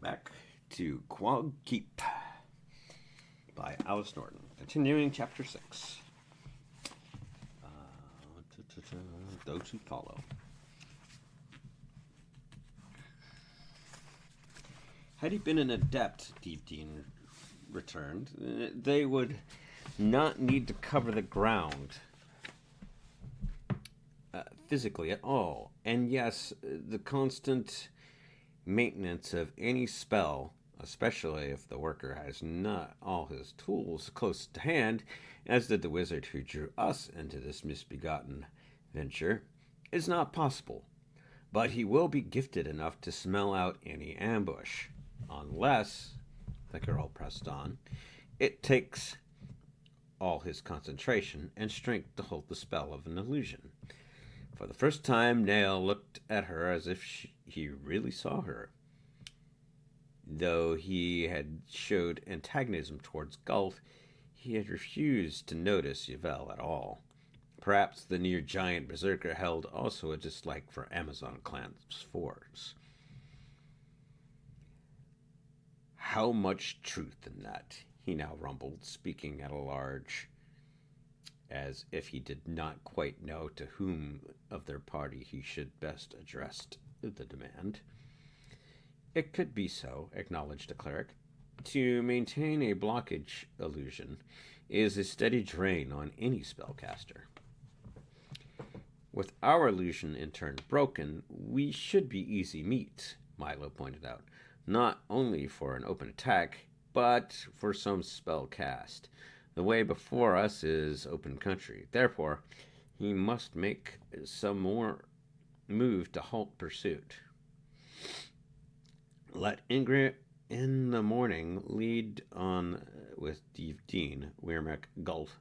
back to Quag Keep by Alice Norton. Continuing chapter 6. Those who follow. Had he been an adept, Dean returned, they would not need to cover the ground physically at all. And yes, the constant maintenance of any spell, especially if the worker has not all his tools close to hand, as did the wizard who drew us into this misbegotten venture, is not possible. But he will be gifted enough to smell out any ambush. Unless, the girl pressed on, it takes all his concentration and strength to hold the spell of an illusion. For the first time, Nail looked at her as if he really saw her. Though he had showed antagonism towards Gulf, he had refused to notice Yvel at all. Perhaps the near-giant berserker held also a dislike for Amazon Clan's force. How much truth in that, he now rumbled, speaking at a large, as if he did not quite know to whom of their party he should best address the demand. It could be so, acknowledged the cleric. To maintain a blockage illusion is a steady drain on any spellcaster. With our illusion in turn broken, we should be easy meat, Milo pointed out. Not only for an open attack, but for some spell cast. The way before us is open country. Therefore, he must make some more move to halt pursuit. Let Ingrid in the morning lead on with Dean, Weirmek, Gulf,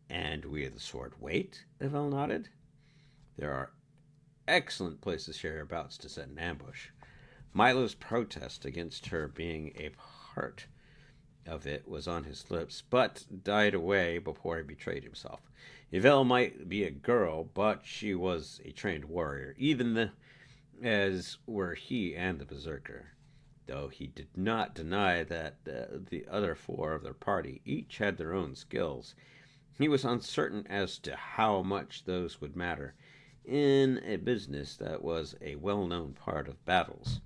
and we of the sword wait, Yvel nodded. There are excellent places hereabouts to set an ambush. Milo's protest against her being a part of it was on his lips, but died away before he betrayed himself. Yvel might be a girl, but she was a trained warrior, even as were he and the berserker. Though he did not deny that the other four of their party each had their own skills, he was uncertain as to how much those would matter in a business that was a well-known part of battles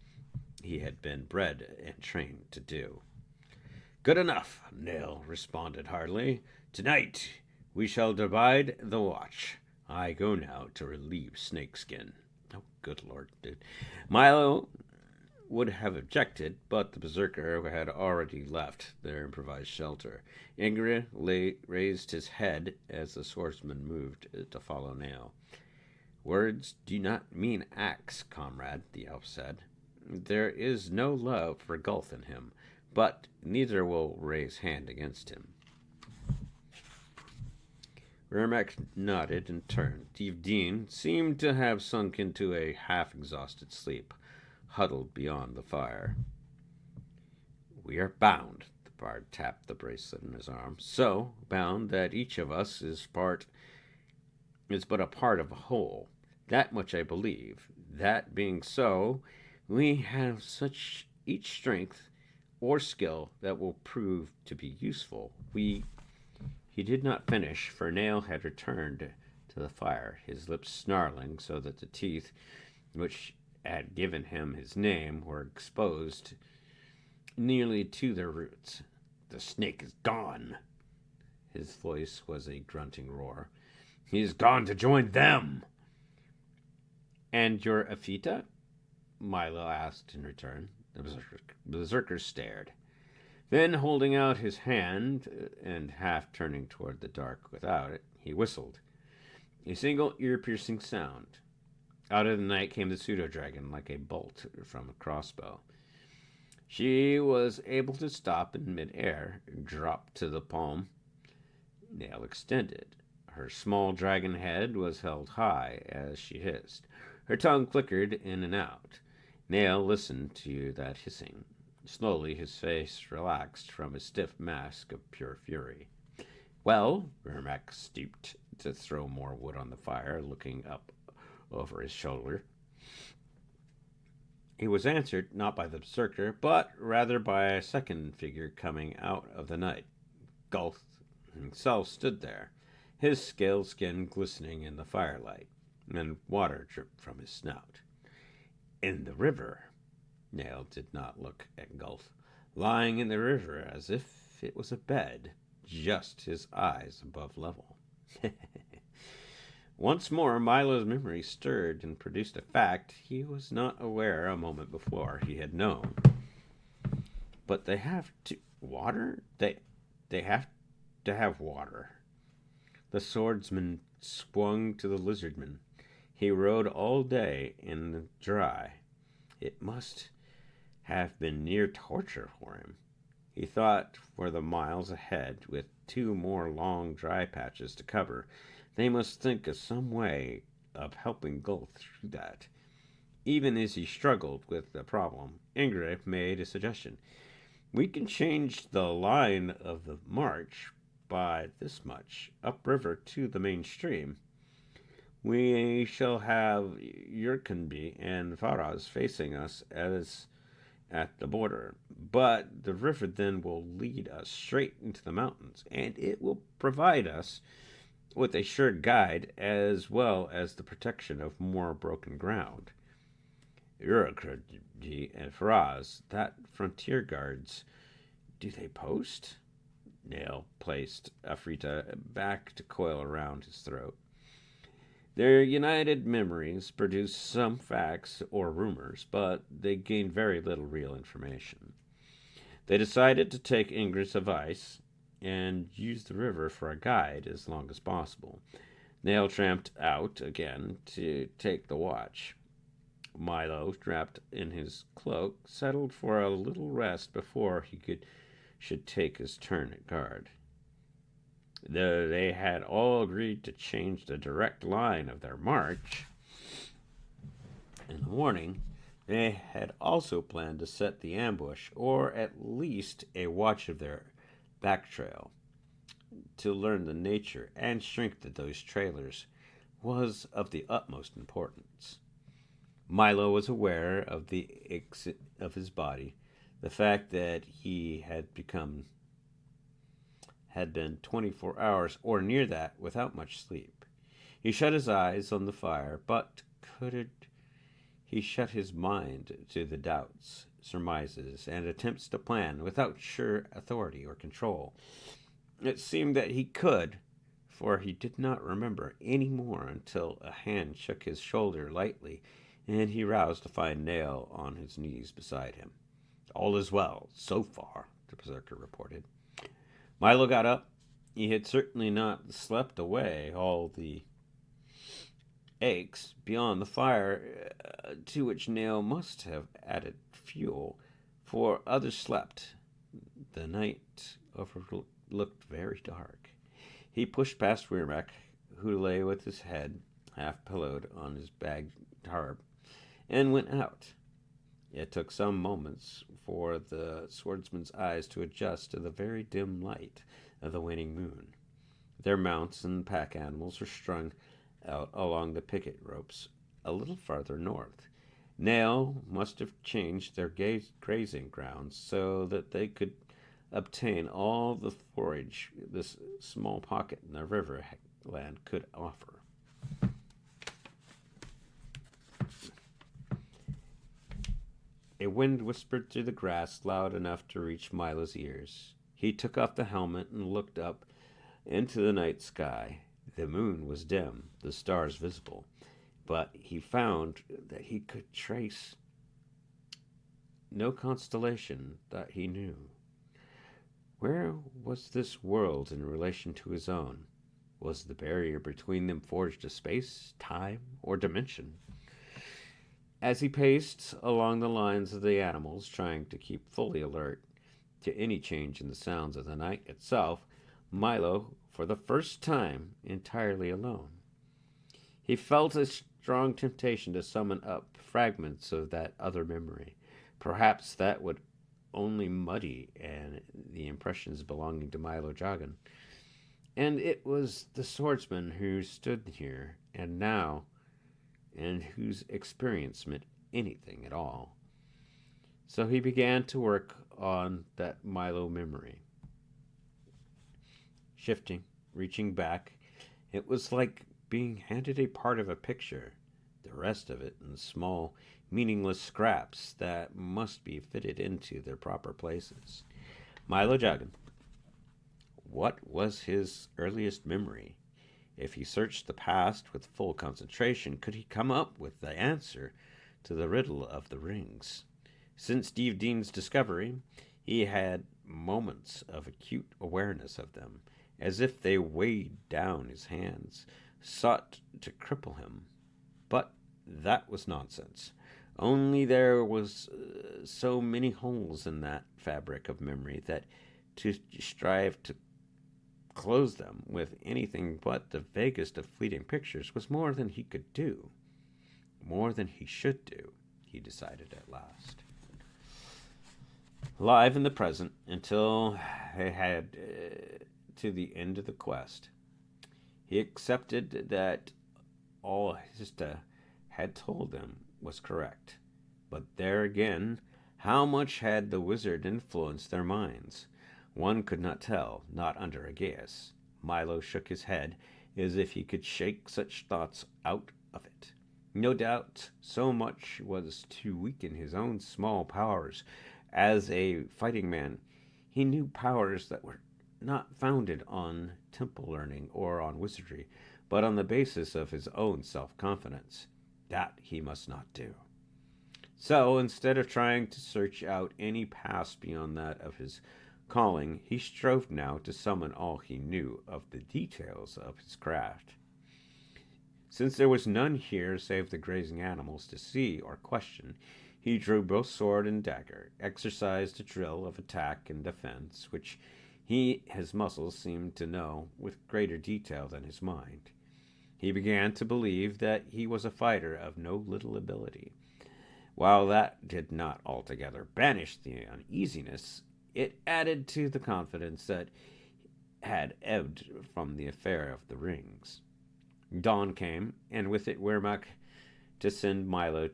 he had been bred and trained to do. Good enough, Nail responded heartily. Tonight we shall divide the watch. I go now to relieve Snakeskin. Oh, good lord, dude. Milo would have objected, but the berserker had already left their improvised shelter. Ingrid raised his head as the swordsman moved to follow Nail. Words do not mean acts, comrade, the elf said. There is no love for Gulf in him, but neither will raise hand against him. Remek nodded and turned. Dean seemed to have sunk into a half-exhausted sleep, huddled beyond the fire. We are bound, the bard tapped the bracelet in his arm, so bound that each of us is but a part of a whole. That much I believe. That being so, we have such each strength or skill that will prove to be useful. He did not finish, for Nail had returned to the fire, his lips snarling so that the teeth, which had given him his name, were exposed nearly to their roots. The snake is gone. His voice was a grunting roar. He is gone to join them. And your Afita? Milo asked in return. The berserker stared. Then, holding out his hand and half turning toward the dark without it, he whistled. A single ear-piercing sound. Out of the night came the pseudo-dragon like a bolt from a crossbow. She was able to stop in mid-air, drop to the palm. Nail extended. Her small dragon head was held high as she hissed. Her tongue flickered in and out. Nail listened to that hissing. Slowly his face relaxed from a stiff mask of pure fury. Well, Vermac stooped to throw more wood on the fire, looking up over his shoulder. He was answered not by the berserker, but rather by a second figure coming out of the night. Gulth himself stood there, his scaled skin glistening in the firelight, and water dripped from his snout. In the river. Nail did not look at Gulth. Lying in the river as if it was a bed, just his eyes above level. Once more, Milo's memory stirred and produced a fact he was not aware a moment before he had known. But they have to water? They have to have water. The swordsman swung to the lizardman. He rode all day in the dry. It must have been near torture for him. He thought for the miles ahead, with 2 more long dry patches to cover. They must think of some way of helping Gulth through that. Even as he struggled with the problem, Ingrid made a suggestion. We can change the line of the march by this much, upriver to the main stream. We shall have Yurkenby and Faraz facing us as at the border, but the river then will lead us straight into the mountains, and it will provide us with a sure guide as well as the protection of more broken ground. Yurkenby and Faraz, that frontier guards, do they post? Nail placed Afrita back to coil around his throat. Their united memories produced some facts or rumors, but they gained very little real information. They decided to take Ingrid's advice and use the river for a guide as long as possible. Nail tramped out again to take the watch. Milo, wrapped in his cloak, settled for a little rest before should take his turn at guard. Though they had all agreed to change the direct line of their march in the morning, they had also planned to set the ambush, or at least a watch of their back trail. To learn the nature and strength of those trailers was of the utmost importance. Milo was aware of the exit of his body, the fact that he had been 24 hours or near that without much sleep. He shut his eyes on the fire, but he shut his mind to the doubts, surmises, and attempts to plan without sure authority or control. It seemed that he could, for he did not remember any more until a hand shook his shoulder lightly, and he roused to find Nail on his knees beside him. All is well, so far, the berserker reported. Milo got up. He had certainly not slept away all the aches beyond the fire, to which Nail must have added fuel, for others slept. The night looked very dark. He pushed past Weirmac, who lay with his head half pillowed on his bagged tarp, and went out. It took some moments for the swordsman's eyes to adjust to the very dim light of the waning moon. Their mounts and pack animals were strung out along the picket ropes a little farther north. Nail must have changed their grazing grounds so that they could obtain all the forage this small pocket in the river land could offer. A wind whispered through the grass loud enough to reach Milo's ears. He took off the helmet and looked up into the night sky. The moon was dim, the stars visible, but he found that he could trace no constellation that he knew. Where was this world in relation to his own? Was the barrier between them forged of space, time, or dimension? As he paced along the lines of the animals, trying to keep fully alert to any change in the sounds of the night itself, Milo, for the first time, entirely alone. He felt a strong temptation to summon up fragments of that other memory. Perhaps that would only muddy the impressions belonging to Milo Joggin. And it was the swordsman who stood here and now, and whose experience meant anything at all. So he began to work on that Milo memory. Shifting, reaching back, it was like being handed a part of a picture, the rest of it in small, meaningless scraps that must be fitted into their proper places. Milo Joggin. What was his earliest memory? If he searched the past with full concentration, could he come up with the answer to the riddle of the rings? Since Steve Dean's discovery, he had moments of acute awareness of them, as if they weighed down his hands, sought to cripple him. But that was nonsense. Only there was so many holes in that fabric of memory that to strive to close them with anything but the vaguest of fleeting pictures was more than he could do. More than he should do, he decided at last. Live in the present until he had to the end of the quest, he accepted that all Hista had told him was correct. But there again, how much had the wizard influenced their minds? One could not tell, not under a gaze. Milo shook his head as if he could shake such thoughts out of it. No doubt so much was to weaken his own small powers. As a fighting man, he knew powers that were not founded on temple learning or on wizardry, but on the basis of his own self-confidence. That he must not do. So, instead of trying to search out any past beyond that of his calling, he strove now to summon all he knew of the details of his craft. Since there was none here save the grazing animals to see or question, he drew both sword and dagger, exercised a drill of attack and defense, which his muscles seemed to know with greater detail than his mind. He began to believe that he was a fighter of no little ability. While that did not altogether banish the uneasiness, it added to the confidence that had ebbed from the affair of the rings. Dawn came, and with it Wehrmacht to send Milo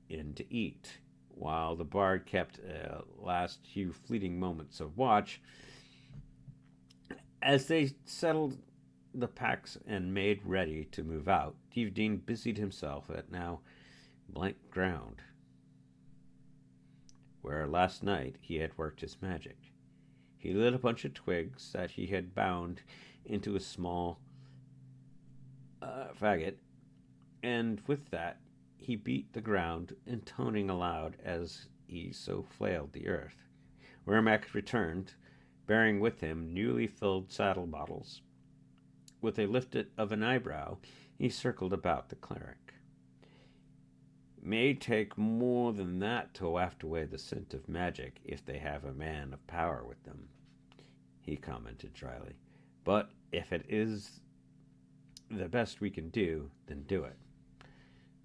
in to eat. While the bard kept last few fleeting moments of watch, as they settled the packs and made ready to move out, Steve Dean busied himself at now blank ground, where last night he had worked his magic. He lit a bunch of twigs that he had bound into a small faggot, and with that he beat the ground, intoning aloud as he so flailed the earth. Wehrmacht returned, bearing with him newly filled saddle bottles. With a lift of an eyebrow, he circled about the cleric. May take more than that to waft away the scent of magic if they have a man of power with them, he commented dryly. But if it is the best we can do, then do it.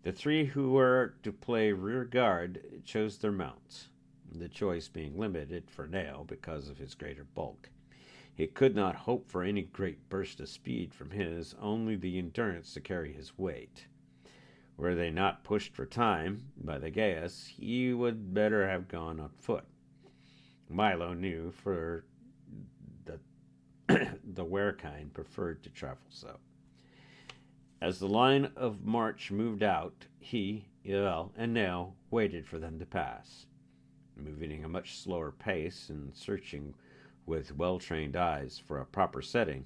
The three who were to play rear guard chose their mounts, the choice being limited for Nail because of his greater bulk. He could not hope for any great burst of speed from his, only the endurance to carry his weight. Were they not pushed for time by the Gaius, he would better have gone on foot. Milo knew for the werekind preferred to travel so. As the line of march moved out, he, Ivel, and Nail waited for them to pass, moving at a much slower pace and searching with well-trained eyes for a proper setting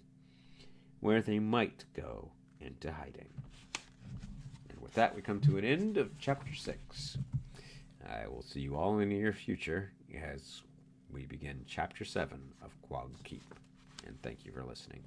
where they might go into hiding. And with that, we come to an end of Chapter 6. I will see you all in the near future as we begin Chapter 7 of Quag Keep. And thank you for listening.